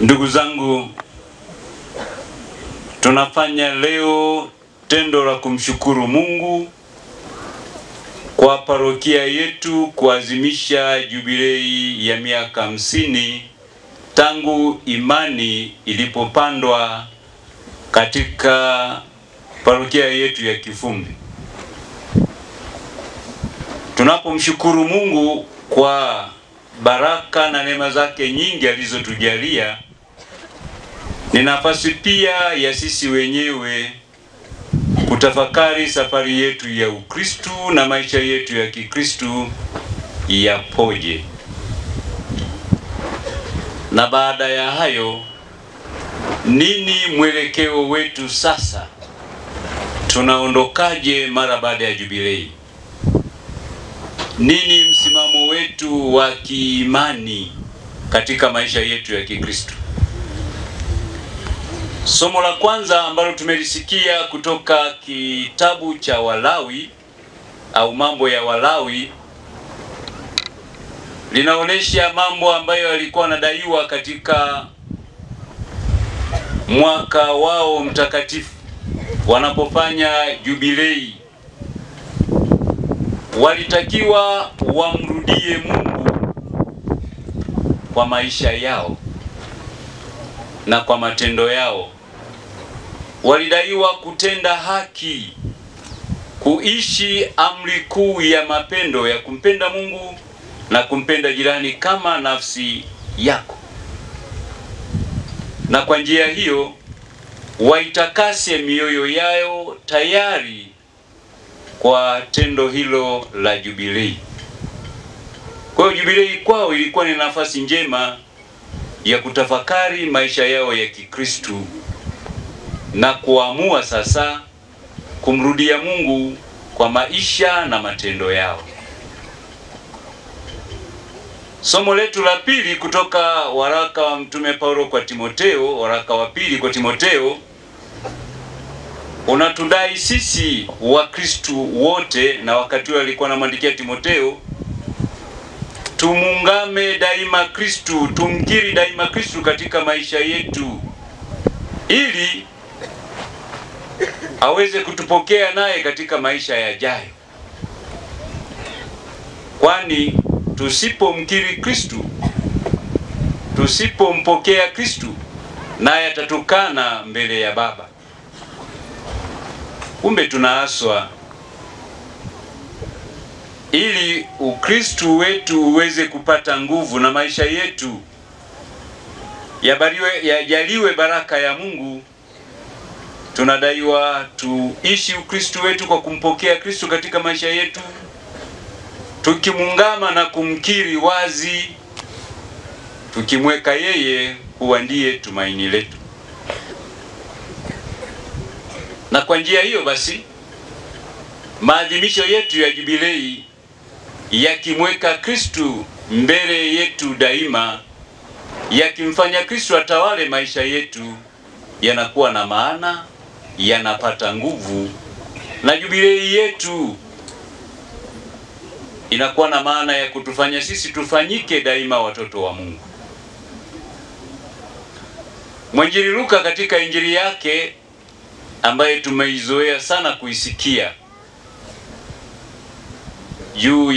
Ndugu zangu, tunafanya leo tendo la kumshukuru Mungu kwa parokia yetu kuadhimisha jubilei ya miaka 50 tangu imani ilipopandwa katika parokia yetu ya Kifumbi. Tunapomshukuru Mungu kwa baraka na neema zake nyingi alizotujalia, ni nafasi pia ya sisi wenyewe kutafakari safari yetu ya Ukristu na maisha yetu ya Kikristu yapoje. Na baada ya hayo, nini mwelekeo wetu sasa? Tunaondokaje mara baada ya jubilei? Nini msimamo wetu wa kiimani katika maisha yetu ya Kikristo? Somo la kwanza ambalo tumelisikia kutoka kitabu cha Walawi au mambo ya Walawi linaonesha mambo ambayo yalikuwa yanadaiwa katika mwaka wao mtakatifu. Wanapofanya jubilei, walitakiwa wamrudie Mungu kwa maisha yao na kwa matendo yao. Walidaiwa kutenda haki, kuishi amri kuu ya mapendo ya kumpenda Mungu na kumpenda jirani kama nafsi yako. Na kwa njia hiyo waitakase mioyo yao tayari kwa tendo hilo la jubilei. Kwa hiyo jubilei kwao ilikuwa ni nafasi njema ya kutafakari maisha yao ya Kikristu na kuamua sasa kumrudia Mungu kwa maisha na matendo yao. Somo letu la pili kutoka waraka wa Mtume Paulo kwa Timotheo, waraka wa pili kwa Timotheo, unatudai sisi Wakristu wote, na wakati ule alikuwa anamwandikia Timotheo, tumungame daima Kristu, tumkiri daima Kristu katika maisha yetu, ili aweze kutupokea naye katika maisha yajayo. Kwani tusipomkiri Kristu, tusipompokea Kristu, naye atatukana mbele ya Baba. Kumbe tunaaswa ili Ukristu wetu uweze kupata nguvu na maisha yetu yajaliwe baraka ya Mungu. Tunadaiwa tuishi Ukristu wetu kwa kumpokea Kristu katika maisha yetu, tukimungama na kumkiri wazi, tukimweka yeye kuwa ndiye tumaini letu. Na kwa njia hiyo basi, maadhimisho yetu ya jubilei yakimweka Kristu mbele yetu daima, yakimfanya Kristu atawale maisha yetu, yanakuwa na maana, yanapata nguvu, na jubilei yetu inakuwa na maana ya kutufanya sisi tufanyike daima watoto wa Mungu. Mwinjili Luka katika injili yake ambaye tumeizoea sana kuisikia, juu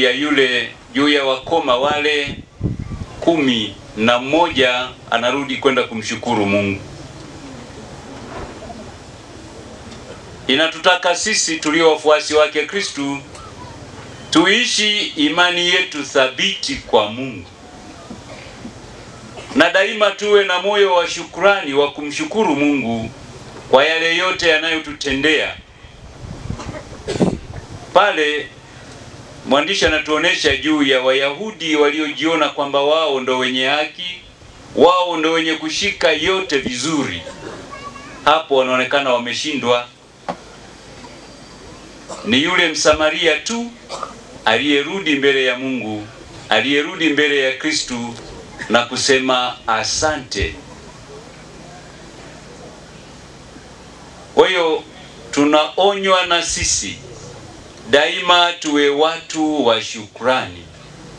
ya wakoma wale 11 anarudi kwenda kumshukuru Mungu, inatutaka sisi tulio wafuasi wake Kristu tuishi imani yetu thabiti kwa Mungu, na daima tuwe na moyo wa shukrani wa kumshukuru Mungu kwa yale yote yanayotutendea. Pale mwandishi anatuonesha juu ya Wayahudi waliojiona kwamba wao ndo wenye haki, wao ndo wenye kushika yote vizuri. Hapo wanaonekana wameshindwa. Ni yule Msamaria tu aliyerudi mbele ya Mungu, aliyerudi mbele ya Kristu na kusema asante. Kwa hiyo tunaonywa na sisi daima tuwe watu wa shukrani,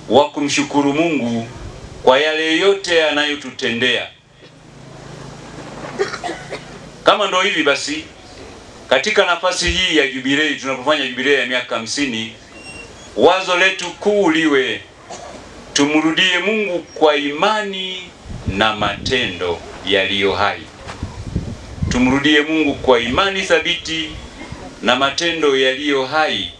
wa kumshukuru Mungu kwa yale yote anayotutendea, Kama ndo hivi basi, katika nafasi hii ya jubilei, tunapofanya jubilei ya miaka 50, wazo letu kuu liwe tumrudie Mungu kwa imani na matendo yaliyo hai. Tumrudie Mungu kwa imani thabiti na matendo yaliyo hai.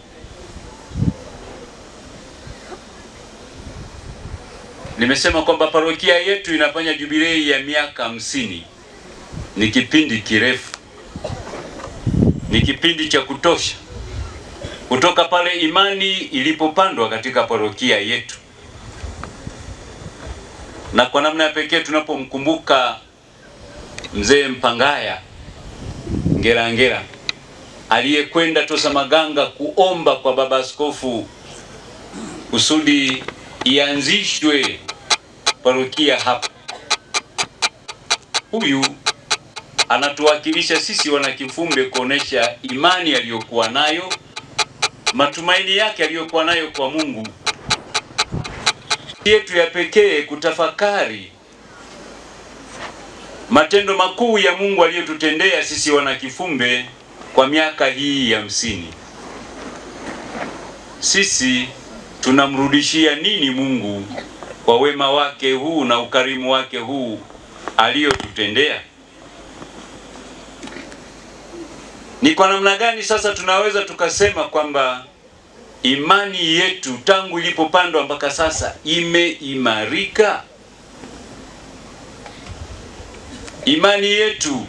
Nimesema kwamba parokia yetu inafanya jubilei ya miaka 50. Ni kipindi kirefu, ni kipindi cha kutosha kutoka pale imani ilipopandwa katika parokia yetu. Na kwa namna ya pekee tunapomkumbuka mzee Mpangaya Ngera aliyekwenda Tosamaganga kuomba kwa baba askofu kusudi ianzishwe parokia hapa. Huyu anatuwakilisha sisi wanakifumbe kuonesha imani aliyokuwa nayo, matumaini yake aliyokuwa nayo kwa Mungu. Yetu ya pekee kutafakari matendo makuu ya Mungu aliyotutendea sisi wanakifumbe kwa miaka hii ya 50. Sisi tunamrudishia nini Mungu kwa wema wake huu na ukarimu wake huu aliyotutendea? Ni kwa namna gani sasa tunaweza tukasema kwamba imani yetu tangu ilipopandwa mpaka sasa imeimarika? Imani yetu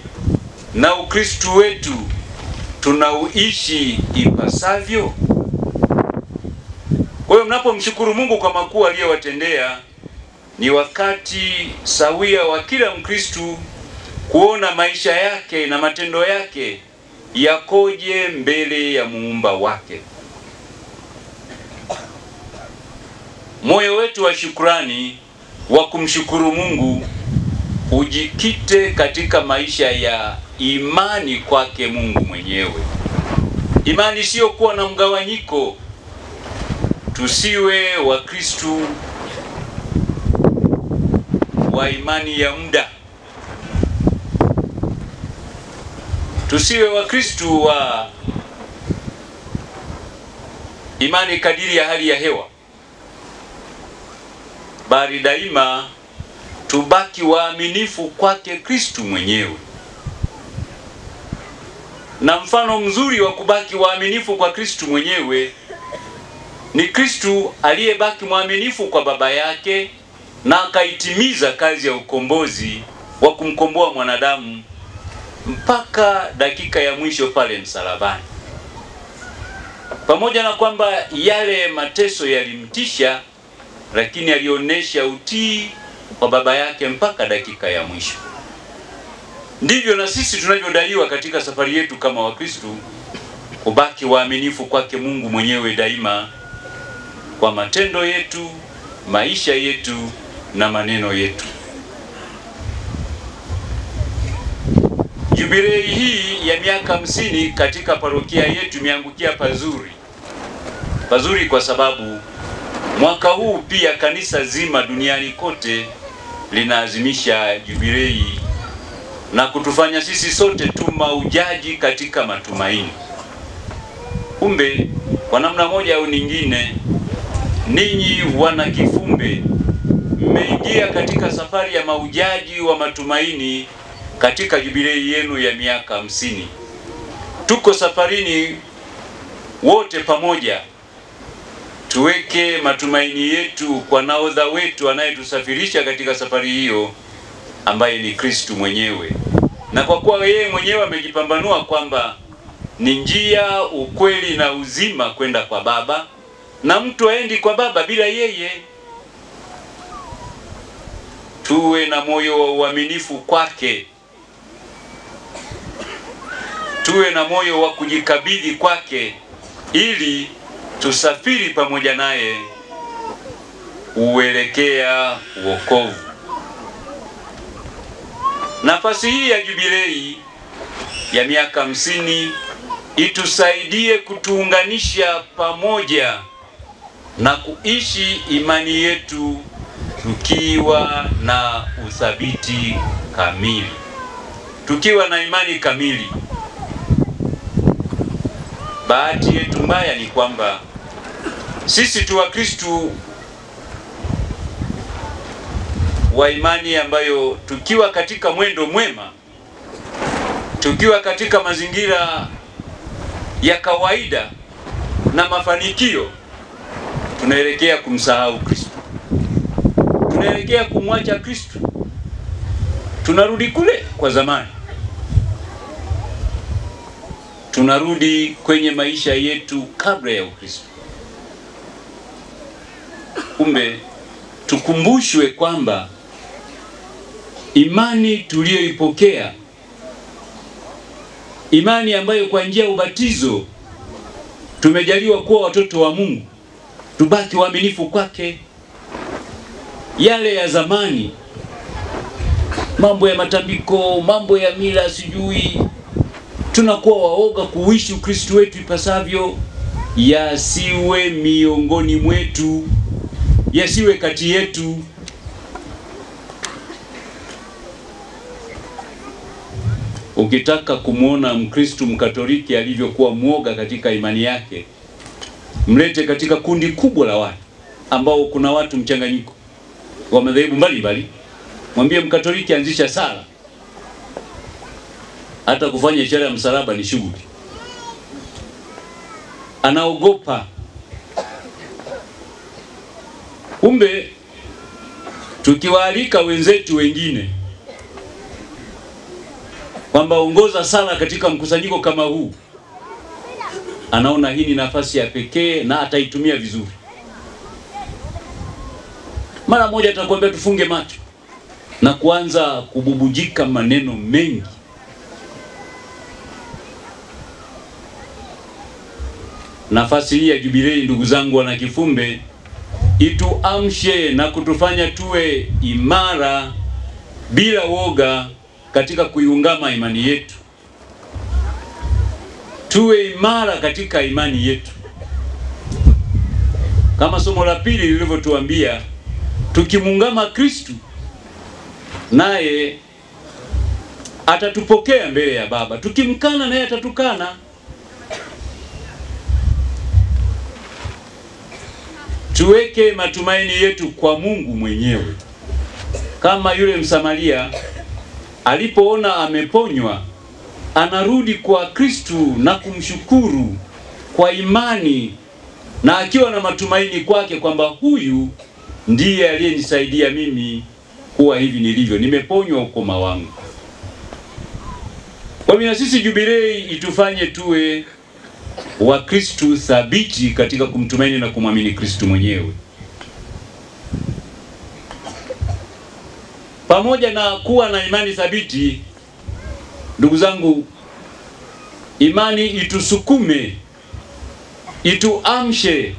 na Ukristo wetu tunauishi ipasavyo? Kwa hiyo mnapomshukuru Mungu kwa makuu aliyowatendea, ni wakati sawia wa kila Mkristo kuona maisha yake na matendo yake yakoje mbele ya muumba wake. Moyo wetu wa shukrani wa kumshukuru Mungu ujikite katika maisha ya imani kwake Mungu mwenyewe. Imani sio kuwa na mgawanyiko. Tusiwe Wakristo wa imani ya muda. Tusiwe Wakristo wa imani kadiri ya hali ya hewa. Bali daima tubaki waaminifu kwake Kristo mwenyewe. Na mfano mzuri wa kubaki waaminifu kwa Kristo mwenyewe ni Kristo aliyebaki mwaminifu kwa baba yake na akaitimiza kazi ya ukombozi wa kumkomboa mwanadamu mpaka dakika ya mwisho pale msalabani. Pamoja na kwamba yale mateso yalimtisha, lakini alionyesha utii kwa baba yake mpaka dakika ya mwisho. Ndivyo na sisi tunavyodaiwa katika safari yetu kama Wakristo, kubaki waaminifu kwake Mungu mwenyewe daima, kwa matendo yetu, maisha yetu na maneno yetu. Jubilei hii ya miaka 50 katika parokia yetu imeangukia pazuri kwa sababu mwaka huu pia kanisa zima duniani kote linaazimisha jubilei na kutufanya sisi sote tu maujaji katika matumaini. Kumbe kwa namna moja au nyingine, ninyi wana Kifumbe mmeingia katika safari ya maujaji wa matumaini katika jubilei yenu ya miaka 50. Tuko safarini wote pamoja. Tuweke matumaini yetu kwa nahodha wetu anayetusafirisha katika safari hiyo, ambaye ni Kristo mwenyewe. Na kwa kuwa yeye mwenyewe amejipambanua kwamba ni njia, ukweli na uzima kwenda kwa Baba, na mtu haendi kwa Baba bila yeye, tuwe na moyo wa uaminifu kwake. Tuwe na moyo wa kujikabidhi kwake ili tusafiri pamoja naye uelekea wokovu. Nafasi hii ya jubilei ya miaka 50 itusaidie kutuunganisha pamoja na kuishi imani yetu tukiwa na uthabiti kamili. tukiwa na imani kamili. Bahati yetu mbaya ni kwamba sisi tu Wakristo wa imani ambayo tukiwa katika mwendo mwema, tukiwa katika mazingira ya kawaida na mafanikio, tunaelekea kumsahau Kristo, tunaelekea kumwacha Kristo, tunarudi kule kwa zamani, tunarudi kwenye maisha yetu kabla ya Ukristo. Kumbe tukumbushwe kwamba imani tuliyoipokea, imani ambayo kwa njia ya ubatizo tumejaliwa kuwa watoto wa Mungu, tubaki waaminifu kwake. Yale ya zamani, mambo ya matambiko, mambo ya mila, sijui, tunakuwa waoga kuishi Ukristo wetu ipasavyo, yasiwe miongoni mwetu, yasiwe kati yetu. Ukitaka kumwona Mkristo Mkatoliki alivyokuwa mwoga katika imani yake, mlete katika kundi kubwa la watu ambao kuna watu mchanganyiko wa madhehebu mbalimbali. Mwambie Mkatoliki anzisha sala, hata kufanya ishara ya msalaba ni shughuli, anaogopa. Kumbe tukiwaalika wenzetu wengine kwamba ongoza sala katika mkusanyiko kama huu, anaona hii ni nafasi ya pekee na ataitumia vizuri. Mara moja atakwambia tufunge macho na kuanza kububujika maneno mengi. Nafasi hii ya jubilei, ndugu zangu wana Kifumbe, ituamshe na kutufanya tuwe imara bila woga katika kuiungama imani yetu. Tuwe imara katika imani yetu. Kama somo la pili lilivyotuambia, tukimuungama Kristo, naye atatupokea mbele ya Baba. Tukimkana, naye atatukana. Tuweke matumaini yetu kwa Mungu mwenyewe. Kama yule Msamaria alipoona ameponywa, anarudi kwa Kristo na kumshukuru kwa imani, na akiwa na matumaini kwake kwamba huyu ndiye aliyenisaidia mimi kuwa hivi nilivyo, nimeponywa ukoma wangu. Kwa hiyo sisi jubilei itufanye tuwe wa Kristo thabiti katika kumtumaini na kumwamini Kristo mwenyewe. Pamoja na kuwa na imani thabiti, ndugu zangu, imani itusukume, ituamshe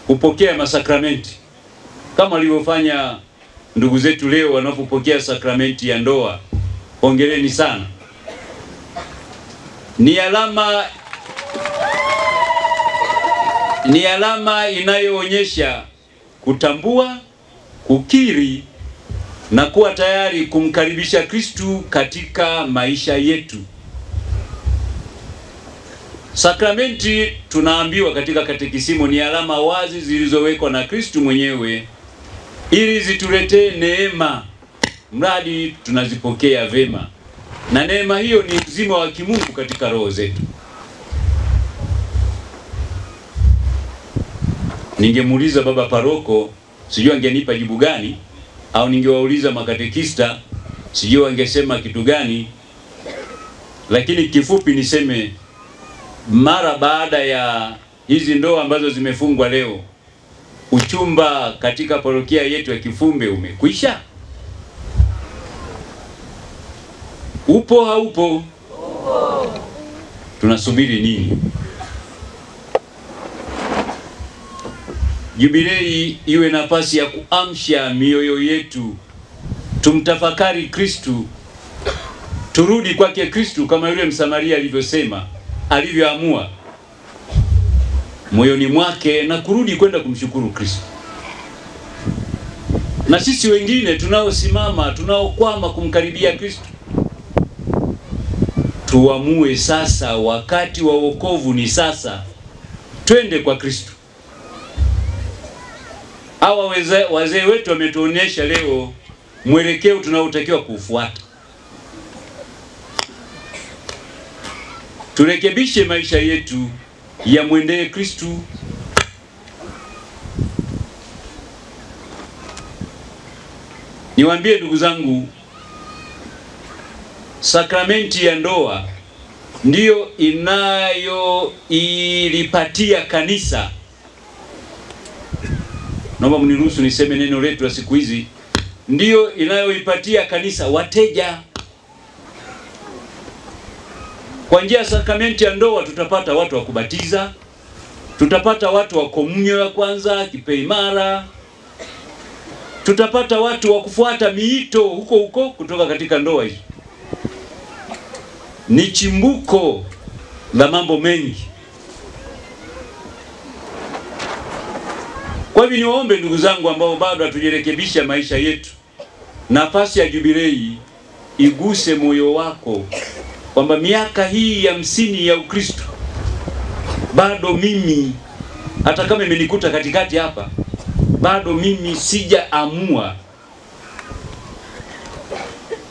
kupokea masakramenti kama walivyofanya ndugu zetu leo wanapopokea sakramenti ya ndoa. Hongereni sana. Ni alama inayoonyesha kutambua, kukiri na kuwa tayari kumkaribisha Kristo katika maisha yetu. Sakramenti, tunaambiwa katika katekisimu, ni alama wazi zilizowekwa na Kristo mwenyewe ili zituletee neema, mradi tunazipokea vema. Na neema hiyo ni uzima wa kimungu katika roho zetu. Ningemuuliza baba paroko, sijui angenipa jibu gani, au ningewauliza makatekista, sijui wangesema kitu gani. Lakini kifupi niseme, mara baada ya hizi ndoa ambazo zimefungwa leo, uchumba katika parokia yetu ya Kifumbe umekwisha. Upo haupo? Upo. Tunasubiri nini? Jubilei iwe nafasi ya kuamsha mioyo yetu, tumtafakari Kristo, turudi kwake Kristo kama yule Msamaria alivyosema, alivyoamua moyoni mwake na kurudi kwenda kumshukuru Kristo. Na sisi wengine tunaosimama, tunaokwama kumkaribia Kristo, tuamue sasa, wakati wa wokovu ni sasa, twende kwa Kristo. Hawa wazee wetu wametuonyesha leo mwelekeo tunaotakiwa kufuata. Turekebishe maisha yetu ya mwendee Kristo. Niwaambie ndugu zangu, sakramenti ya ndoa ndiyo ilipatia kanisa, naomba mniruhusu niseme neno letu la siku hizi, ndiyo inayoipatia kanisa wateja. Kwa njia ya sakramenti ya ndoa tutapata watu wa kubatiza, tutapata watu wa komunyo ya kwanza, kipaimara, tutapata watu wa kufuata miito huko kutoka katika ndoa hizo. Ni chimbuko la mambo mengi. Kwa hivyo niwaombe ndugu zangu ambao bado hatujirekebisha maisha yetu, nafasi ya jubilei iguse moyo wako, kwamba miaka hii ya 50 ya Ukristo, bado mimi, hata kama imenikuta katikati hapa, bado mimi sijaamua.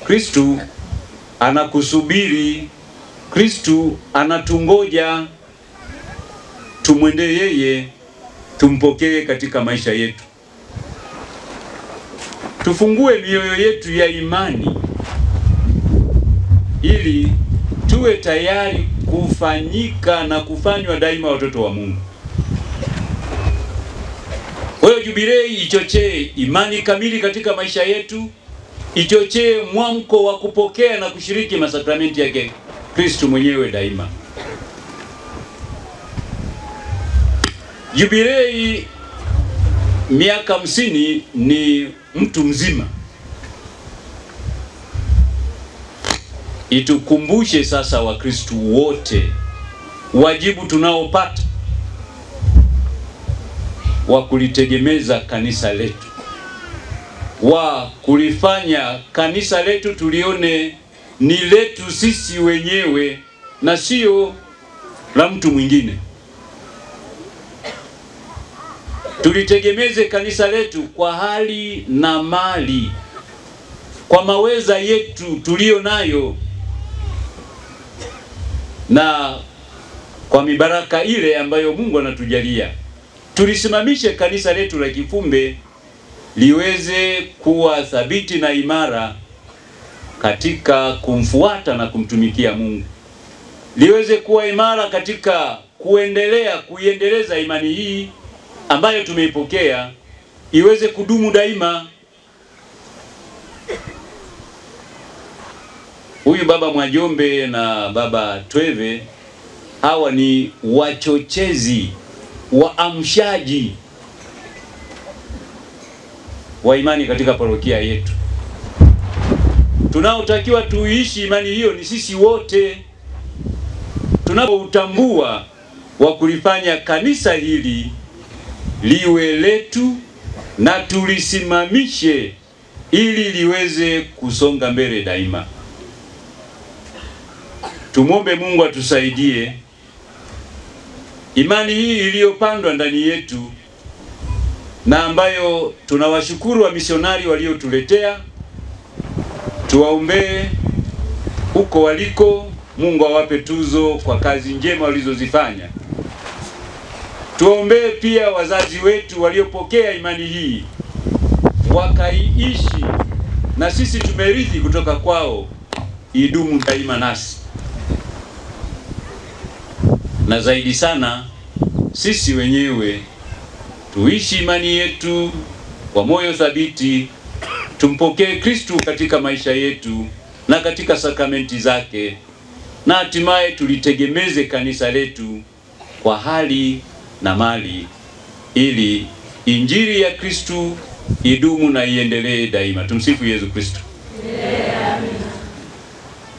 Kristo anakusubiri, Kristo anatungoja, tumwendee yeye, tumpokee katika maisha yetu. Tufungue mioyo yetu ya imani ili tuwe tayari kufanyika na kufanywa daima watoto wa Mungu. Kwa hiyo jubilei ichochee imani kamili katika maisha yetu, ichochee mwamko wa kupokea na kushiriki masakramenti yake Kristo mwenyewe daima. Jubilei miaka 50 ni mtu mzima. Itukumbushe sasa Wakristo wote wajibu tunaopata wa kulitegemeza kanisa letu, wa kulifanya kanisa letu tulione ni letu sisi wenyewe na sio la mtu mwingine. Tulitegemeze kanisa letu kwa hali na mali, kwa maweza yetu tulio nayo, na kwa mibaraka ile ambayo Mungu anatujalia. Tulisimamishe kanisa letu la Kifumbe liweze kuwa thabiti na imara katika kumfuata na kumtumikia Mungu. Liweze kuwa imara katika kuiendeleza imani hii ambayo tumeipokea, iweze kudumu daima. Huyu Baba Mwajombe na Baba Tweve, hawa ni wachochezi, waamshaji wa imani katika parokia yetu. Tunaotakiwa tuishi imani hiyo ni sisi wote, tunapoutambua wa kulifanya kanisa hili liwe letu na tulisimamishe ili liweze kusonga mbele daima. Tumwombe Mungu atusaidie imani hii iliyopandwa ndani yetu, na ambayo tunawashukuru wa misionari waliotuletea. Tuwaombee huko waliko, Mungu awape tuzo kwa kazi njema walizozifanya. Tuwaombee pia wazazi wetu waliopokea imani hii wakaiishi, na sisi tumerithi kutoka kwao, idumu daima nasi. Na zaidi sana sisi wenyewe tuishi imani yetu kwa moyo thabiti, tumpokee Kristo katika maisha yetu na katika sakramenti zake, na hatimaye tulitegemeze kanisa letu kwa hali na mali, ili injili ya Kristo idumu na iendelee daima. Tumsifu Yesu Kristo.